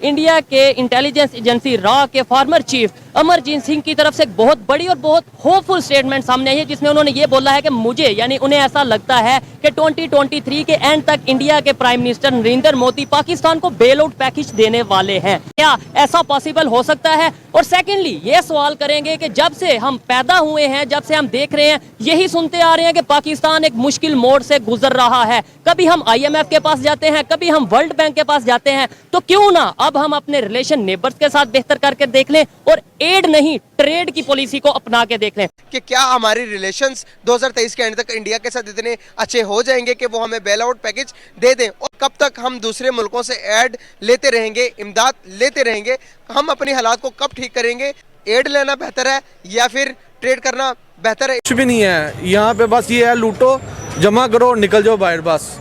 India के intelligence agency raw के former chief Amarjeet Singh की तरफ से एक बहुत बड़ी और बहुत होपफुल स्टेटमेंट सामने आई है, जिसमें उन्होंने ये बोला है कि मुझे यानी उन्हें ऐसा लगता है कि 2023 के एंड तक इंडिया के प्राइम मिनिस्टर नरेंद्र मोदी पाकिस्तान को बेल आउट पैकेज देने वाले हैं। क्या ऐसा पॉसिबल हो सकता है? और सेकेंडली ये सवाल करेंगे कि जब से हम पैदा हुए हैं, जब से हम देख रहे हैं, यही सुनते आ रहे हैं कि पाकिस्तान एक मुश्किल मोड़ से गुजर रहा है। कभी हम IMF के पास जाते हैं, कभी हम वर्ल्ड बैंक के पास जाते हैं, तो क्यों ना अब हम अपने रिलेशन नेबर्स के साथ बेहतर करके देख लें और एड नहीं ट्रेड की पॉलिसी को अपना के देख लें कि क्या हमारी रिलेशंस 2023 के एंड तक इंडिया के साथ इतने अच्छे हो जाएंगे कि वो हमें बेल आउट पैकेज दे दें, और कब तक हम दूसरे मुल्कों से ऐड लेते रहेंगे, इमदाद लेते रहेंगे, हम अपनी हालात को कब ठीक करेंगे? एड लेना बेहतर है या फिर ट्रेड करना बेहतर है? कुछ भी नहीं है यहाँ पे, बस ये है लूटो, जमा करो, निकल जाओ बाहर। बस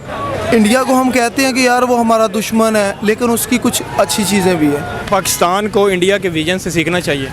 इंडिया को हम कहते हैं कि यार वो हमारा दुश्मन है, लेकिन उसकी कुछ अच्छी चीज़ें भी है। पाकिस्तान को इंडिया के विजन से सीखना चाहिए।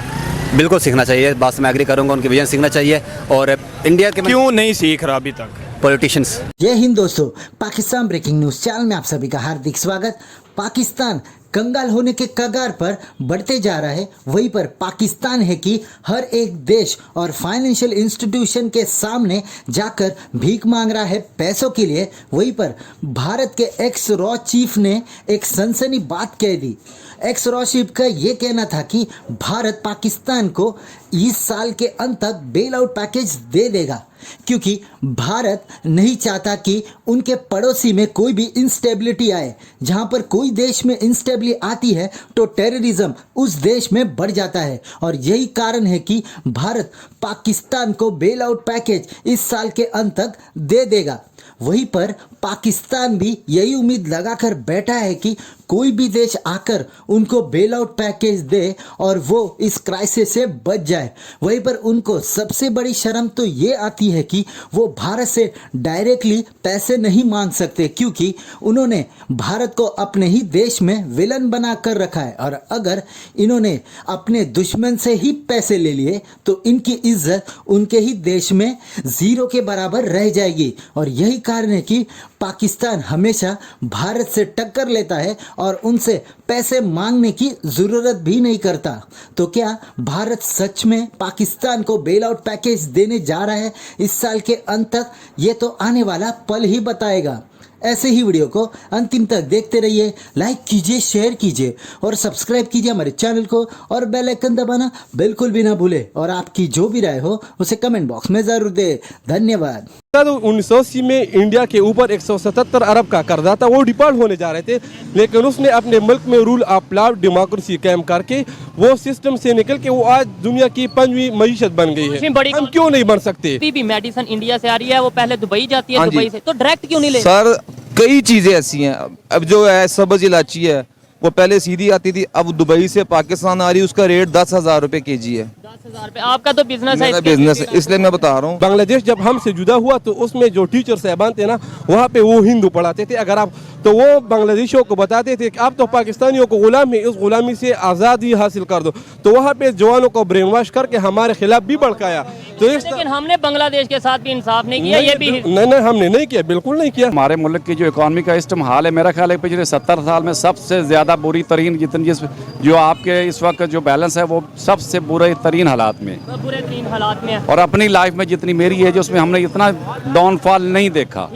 बिल्कुल सीखना चाहिए, बात से मैं एग्री करूंगा, उनके विजन सीखना चाहिए। और इंडिया के क्यों नहीं सीख रहा अभी तक पॉलिटिशियंस। जय हिंद दोस्तों, पाकिस्तान ब्रेकिंग न्यूज़ चैनल में आप सभी का हार्दिक स्वागत। पाकिस्तान कंगाल होने के कगार पर बढ़ते जा रहा है, वहीं पर पाकिस्तान है कि हर एक देश और फाइनेंशियल इंस्टीट्यूशन के सामने जाकर भीख मांग रहा है पैसों के लिए। वहीं पर भारत के एक्स रॉ चीफ ने एक सनसनी बात कह दी। एक्स रॉ चीफ का ये कहना था कि भारत पाकिस्तान को इस साल के अंत तक बेल आउट पैकेज दे देगा, क्योंकि भारत नहीं चाहता कि उनके पड़ोसी में कोई भी इंस्टेबिलिटी आए। जहां पर कोई देश में इंस्टेबिलिटी आती है तो टेररिज्म उस देश में बढ़ जाता है, और यही कारण है कि भारत पाकिस्तान को बेल आउट पैकेज इस साल के अंत तक दे देगा। वहीं पर पाकिस्तान भी यही उम्मीद लगाकर बैठा है कि कोई भी देश आकर उनको बेल आउट पैकेज दे और वो इस क्राइसिस से बच जाए। वहीं पर उनको सबसे बड़ी शर्म तो ये आती है कि वो भारत से डायरेक्टली पैसे नहीं मांग सकते, क्योंकि उन्होंने भारत को अपने ही देश में विलन बना कर रखा है, और अगर इन्होंने अपने दुश्मन से ही पैसे ले लिए तो इनकी इज्जत उनके ही देश में ज़ीरो के बराबर रह जाएगी। और यही कारण है कि पाकिस्तान हमेशा भारत से टक्कर लेता है और उनसे पैसे मांगने की ज़रूरत भी नहीं करता। तो क्या भारत सच में पाकिस्तान को बेल आउट पैकेज देने जा रहा है इस साल के अंत तक? ये तो आने वाला पल ही बताएगा। ऐसे ही वीडियो को अंतिम तक देखते रहिए, लाइक कीजिए, शेयर कीजिए और सब्सक्राइब कीजिए हमारे चैनल को, और बेल आइकन दबाना बिल्कुल भी ना भूले। और आपकी जो भी राय हो उसे कमेंट बॉक्स में ज़रूर दे। धन्यवाद। 1980 में इंडिया के ऊपर 177 अरब का कर्जा था, वो डिफॉल्ट होने जा रहे थे, लेकिन उसने अपने मुल्क में रूल ऑफ लॉ डेमोक्रेसी कायम करके वो सिस्टम से निकल के वो आज दुनिया की 5वीं मईशत बन गई है। हम क्यों नहीं बन सकते? भी मेडिसिन इंडिया से आ रही है, वो पहले दुबई जाती है, दुबई से तो डायरेक्ट क्यों नहीं ले? सर कई चीजें ऐसी हैं, अब जो है सब्ज इलायची है वो पहले सीधी आती थी, अब दुबई से पाकिस्तान आ रही है, उसका रेट 10,000 रुपए kg है। 10,000 रुपए। आपका तो बिजनेस है, बिजनेस है, इसलिए मैं बता रहा हूँ। बांग्लादेश जब हमसे जुदा हुआ तो उसमें जो टीचर साहबान थे ना, वहाँ पे वो हिंदू पढ़ाते थे। अगर आप तो वो बांग्लादेशियों को बताते थे कि आप तो पाकिस्तानियों को गुलाम है, इस गुलामी से आज़ादी हासिल कर दो, तो वहाँ पे जवानों को ब्रेन वॉश करके हमारे खिलाफ भी भड़काया। तो लेकिन हमने बांग्लादेश के साथ भी इंसाफ नहीं किया। ये भी नहीं, हमने नहीं किया, बिल्कुल नहीं किया। हमारे मुल्क की जो इकॉनमी का इस टाइम हाल है, मेरा ख्याल है पिछले 70 साल में सबसे ज़्यादा बुरी तरीन, जितनी जो आपके इस वक्त जो बैलेंस है वो सबसे बुरे तरीन हालात में, बुरे तरीन हालात में। और अपनी लाइफ में जितनी मेरी है, जो उसमें हमने इतना डाउनफॉल नहीं देखा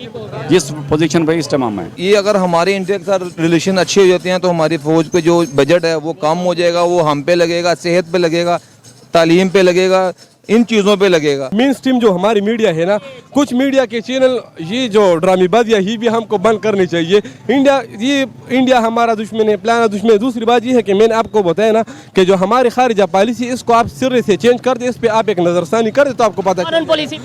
जिस पोजीशन पे इस टाइम हम हैं। ये अगर हमारे इंडिया के साथ रिलेशन अच्छे हो जाते हैं तो हमारी फौज पे जो बजट है वो कम हो जाएगा, वो हम पे लगेगा, सेहत पे लगेगा, तालीम पे लगेगा, इन चीज़ों पे लगेगा। मेन स्ट्रीम जो हमारी मीडिया है ना, कुछ मीडिया के चैनल ये जो ड्रामेबाजियाँ ही भी हमको बंद करनी चाहिए। इंडिया हमारा दुश्मन है, प्लान दुश्मन है। दूसरी बात ये है कि मैंने आपको बताया ना कि जो हमारी खारिजा पॉलिसी, इसको आप सिरे से चेंज कर दे, इस पर आप एक नजरसानी कर दे तो आपको पता फॉरेन पॉलिसी।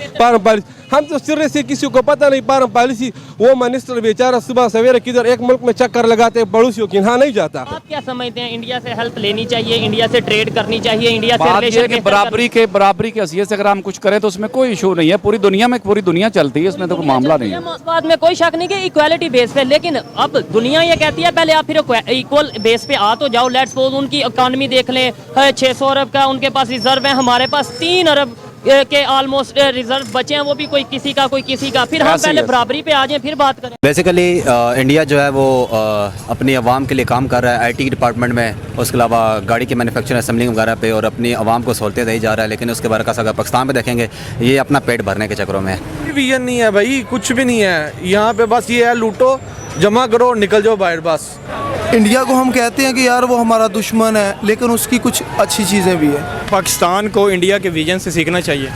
हम तो सिरे से किसी को पता नहीं फॉरेन पॉलिसी। वो मिनिस्टर बेचारा सुबह सवेरे किधर एक मुल्क में चक्कर लगाते पड़ोसियों की यहाँ नहीं जाता। आप क्या समझते हैं, इंडिया से हेल्प लेनी चाहिए, इंडिया से ट्रेड करनी चाहिए, इंडिया से बराबरी के हैसियत से अगर हम कुछ करें तो उसमें कोई इशू नहीं है। पूरी दुनिया चलती है, इसमें तो कोई मामला नहीं है। इस बात में कोई शक नहीं कि इक्वालिटी बेस पे, लेकिन अब दुनिया ये कहती है पहले आप फिर इक्वल बेस पे आ तो जाओ। लेट्स सपोज उनकी इकोनॉमी देख लें, 600 अरब का उनके पास रिजर्व है, हमारे पास 3 अरब के ऑलमोस्ट रिजर्व बचे हैं, वो भी कोई किसी का कोई किसी का। फिर हम पहले बराबरी पे आ जाएं फिर बात करें। बेसिकली इंडिया जो है वो अपनी आवाम के लिए काम कर रहा है आईटी डिपार्टमेंट में, उसके अलावा गाड़ी के मैन्युफैक्चरिंग असेंबलिंग वगैरह पे, और अपनी आवाम को सहूलतें दे जा रहा है। लेकिन उसके बरकस अगर पाकिस्तान में देखेंगे, ये अपना पेट भरने के चक्करों में है। विजन नहीं है भाई, कुछ भी नहीं है यहाँ पे। बस ये है लूटो, जमा करो, निकल जाओ बाहर बस। इंडिया को हम कहते हैं कि यार वो हमारा दुश्मन है, लेकिन उसकी कुछ अच्छी चीज़ें भी है। पाकिस्तान को इंडिया के विजन से सीखना चाहिए।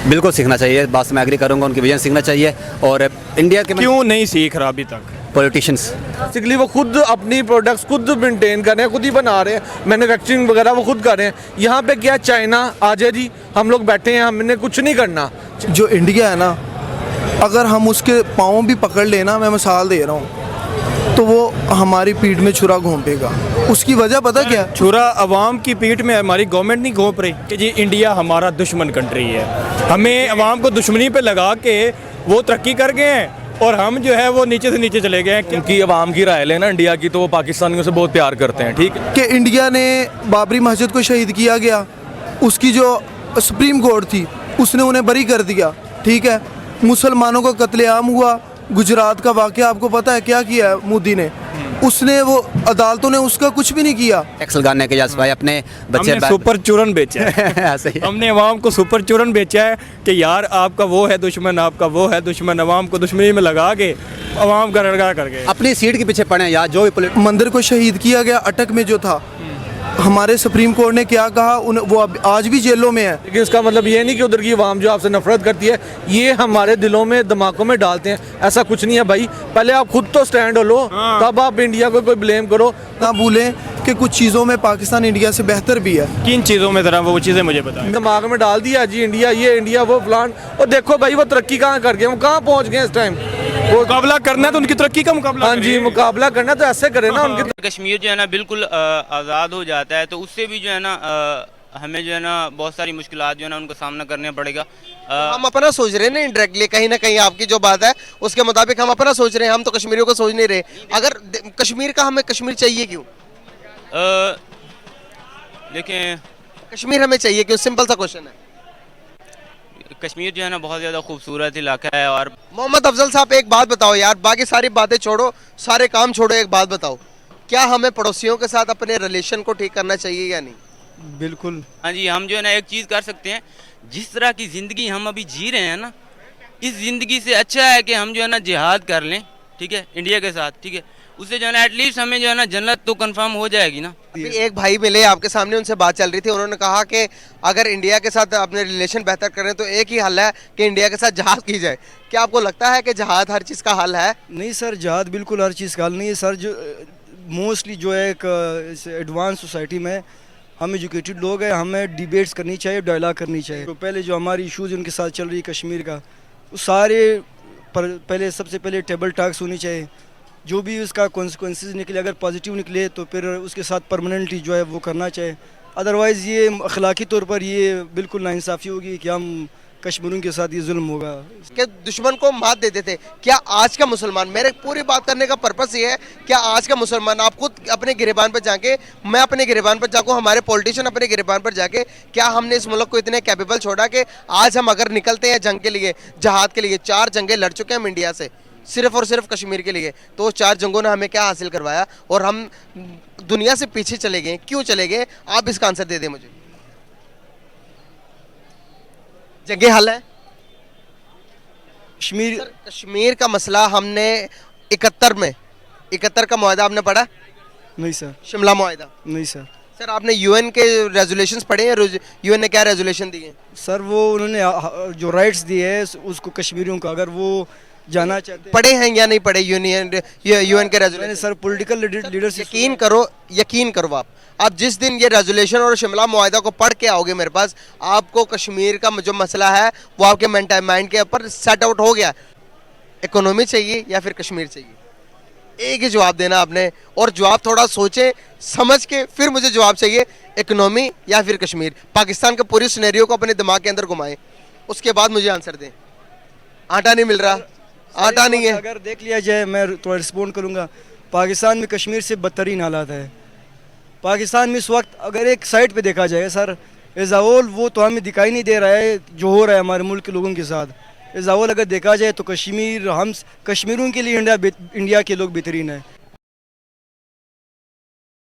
बिल्कुल सीखना चाहिए, इस बात से मैं एग्री करूँगा, उनकी विजन सीखना चाहिए। और इंडिया के क्यों नहीं सीख रहा अभी तक पॉलिटिशियंस? बेसिकली वो खुद अपनी प्रोडक्ट्स खुद मेंटेन कर रहे हैं, खुद ही बना रहे हैं, मैन्युफैक्चरिंग वगैरह वो खुद कर रहे हैं। यहाँ पे क्या चाइना आ जाए जी, हम लोग बैठे हैं, हमने कुछ नहीं करना। जो इंडिया है ना, अगर हम उसके पाँव भी पकड़ लेना, मैं मिसाल दे रहा हूँ, तो वो हमारी पीठ में छुरा घोंपेगा। उसकी वजह पता क्या है? छुरा अवाम की पीठ में हमारी गवर्नमेंट नहीं घोंप रही कि जी इंडिया हमारा दुश्मन कंट्री है। हमें अवाम को दुश्मनी पे लगा के वो तरक्की कर गए हैं और हम जो है वो नीचे से नीचे चले गए हैं। क्योंकि अवाम की राय लेना इंडिया की, तो वो पाकिस्तानियों से बहुत प्यार करते हैं। ठीक है कि इंडिया ने बाबरी मस्जिद को शहीद किया गया, उसकी जो सुप्रीम कोर्ट थी उसने उन्हें बरी कर दिया। ठीक है, मुसलमानों का कत्लेआम हुआ, गुजरात का वाक़या आपको पता है क्या किया है मोदी ने? उसने वो अदालतों ने उसका कुछ भी नहीं किया। टैक्स लगाने के भाई अपने बच्चे हमने सुपर चूरन बेचा है। ऐसे ही हमने अवाम को सुपर चूरन बेचा है कि यार आपका वो है दुश्मन, आपका वो है दुश्मन। अवाम को दुश्मनी में लगा के अवाम का रड़गा कर गए। अपनी सीट के पीछे पड़े यार। जो भी मंदिर को शहीद किया गया अटक में जो था, हमारे सुप्रीम कोर्ट ने क्या कहा, वो आज भी जेलों में है। लेकिन इसका मतलब ये नहीं कि उधर की आवाम जो आपसे नफरत करती है, ये हमारे दिलों में दिमागों में डालते हैं। ऐसा कुछ नहीं है भाई, पहले आप खुद तो स्टैंड हो लो, तब आप इंडिया को कोई ब्लेम करो। ना भूलें कि कुछ चीज़ों में पाकिस्तान इंडिया से बेहतर भी है। किन चीज़ों में ज़रा वो चीज़ें मुझे बताएं। दिमाग में डाल दिया जी इंडिया ये, इंडिया वो, प्लान। और देखो भाई वो तरक्की कहाँ कर गए, वो कहाँ पहुँच गए इस टाइम। वो मुकाबला करना है तो उनकी तरक्की का मुकाबला। हाँ जी, मुकाबला करना तो ऐसे करे ना उनके। कश्मीर जो है ना बिल्कुल आज़ाद हो जाता है, तो उससे भी जो है ना हमें जो है ना बहुत सारी मुश्किलात जो है ना उनको सामना करना पड़ेगा। हम अपना सोच रहे हैं ना इनडायरेक्टली, कहीं ना कहीं आपकी जो बात है उसके मुताबिक हम अपना सोच रहे हैं, हम तो कश्मीरियों को सोच नहीं रहे। अगर कश्मीर का हमें कश्मीर चाहिए क्यों? देखें, कश्मीर हमें चाहिए क्यों? सिंपल सा क्वेश्चन है। कश्मीर जो है ना बहुत ज़्यादा खूबसूरत इलाका है। और मोहम्मद अफजल साहब एक बात बताओ यार, बाकी सारी बातें छोड़ो, सारे काम छोड़ो, एक बात बताओ, क्या हमें पड़ोसियों के साथ अपने रिलेशन को ठीक करना चाहिए या नहीं? बिल्कुल। हाँ जी, हम जो है ना एक चीज़ कर सकते हैं, जिस तरह की ज़िंदगी हम अभी जी रहे हैं ना, इस ज़िंदगी से अच्छा है कि हम जो है ना जिहाद कर लें, ठीक है, इंडिया के साथ, ठीक है। उससे जो है ना एटलीस्ट हमें जो है ना जन्नत तो कंफर्म हो जाएगी ना। अभी एक भाई मिले आपके सामने, उनसे बात चल रही थी, उन्होंने कहा कि अगर इंडिया के साथ अपने रिलेशन बेहतर करें तो एक ही हल है कि इंडिया के साथ जहाद की जाए। क्या आपको लगता है कि जहाद हर चीज़ का हल है? नहीं सर, जहाद बिल्कुल हर चीज़ का हल नहीं है सर। जो मोस्टली जो है एक एडवांस सोसाइटी में हम एजुकेटेड लोग हैं, हमें डिबेट्स करनी चाहिए, डायलॉग करनी चाहिए। तो पहले जो हमारी इशूज़ उनके साथ चल रही है कश्मीर का, वो सारे पर पहले सबसे पहले टेबल टॉक्स होनी चाहिए। जो भी उसका कॉन्सिक्वेंसेस निकले, अगर पॉजिटिव निकले तो फिर उसके साथ परमानेंटली जो है वो करना चाहिए। अदरवाइज़ ये अखलाकी तौर पर ये बिल्कुल नाइंसाफ़ी होगी कि हम कश्मीरियों के साथ ये जुल्म होगा कि दुश्मन को मात देते थे। क्या आज का मुसलमान, मेरे पूरी बात करने का पर्पस ये है, क्या आज का मुसलमान, आप खुद अपने गिरेबान पर जाके, मैं अपने गिरेबान पर जाऊँ, हमारे पॉलिटिशियन अपने गिरेबान पर जाके, क्या हमने इस मुल्क को इतने कैपेबल छोड़ा कि आज हम अगर निकलते हैं जंग के लिए, जहाद के लिए, 4 जंगें लड़ चुके हैं हम इंडिया से, सिर्फ और सिर्फ कश्मीर के लिए, तो वो 4 जंगों ने हमें क्या हासिल करवाया और हम दुनिया से पीछे चले गए, क्यों चले गए? आप इसका आंसर दे दें मुझे। जंगे हल है कश्मीर? कश्मीर का मसला हमने 71 का मुआहदा आपने पढ़ा? नहीं सर। शिमला मुआहदा? नहीं सर। सर आपने यूएन के रेजोल्यूशंस पढ़े हैं? यूएन ने क्या रेजोल्यूशन दिए? सर वो उन्होंने जो राइट्स दिए हैं उसको कश्मीरियों का, अगर वो जाना चाहते पढ़े हैं या नहीं पढ़े यूएन के रेजोल्यूशन? सर पॉलिटिकल लीडर्स, यकीन करो आप जिस दिन ये रेजोल्यूशन और शिमला मुआहदा को पढ़ के आओगे मेरे पास, आपको कश्मीर का जो मसला है वो आपके माइंड के ऊपर सेट आउट हो गया। इकोनॉमी चाहिए या फिर कश्मीर चाहिए? एक ही जवाब देना आपने, और जवाब थोड़ा सोचे समझ के फिर मुझे जवाब चाहिए, इकोनॉमी या फिर कश्मीर। पाकिस्तान के पूरी सिनेरियो को अपने दिमाग के अंदर घुमाएं, उसके बाद मुझे आंसर दें। आटा नहीं मिल रहा, आटा नहीं है। अगर देख लिया जाए, मैं थोड़ा रिस्पॉन्ड करूँगा, पाकिस्तान में कश्मीर से बदतरीन हालात है। पाकिस्तान में इस वक्त अगर एक साइड पे देखा जाए सर, एजावल वो तो हमें दिखाई नहीं दे रहा है जो हो रहा है हमारे मुल्क के लोगों के साथ। एजावल अगर देखा जाए तो कश्मीर, हम कश्मीरों के लिए इंडिया के लोग बेहतरीन है।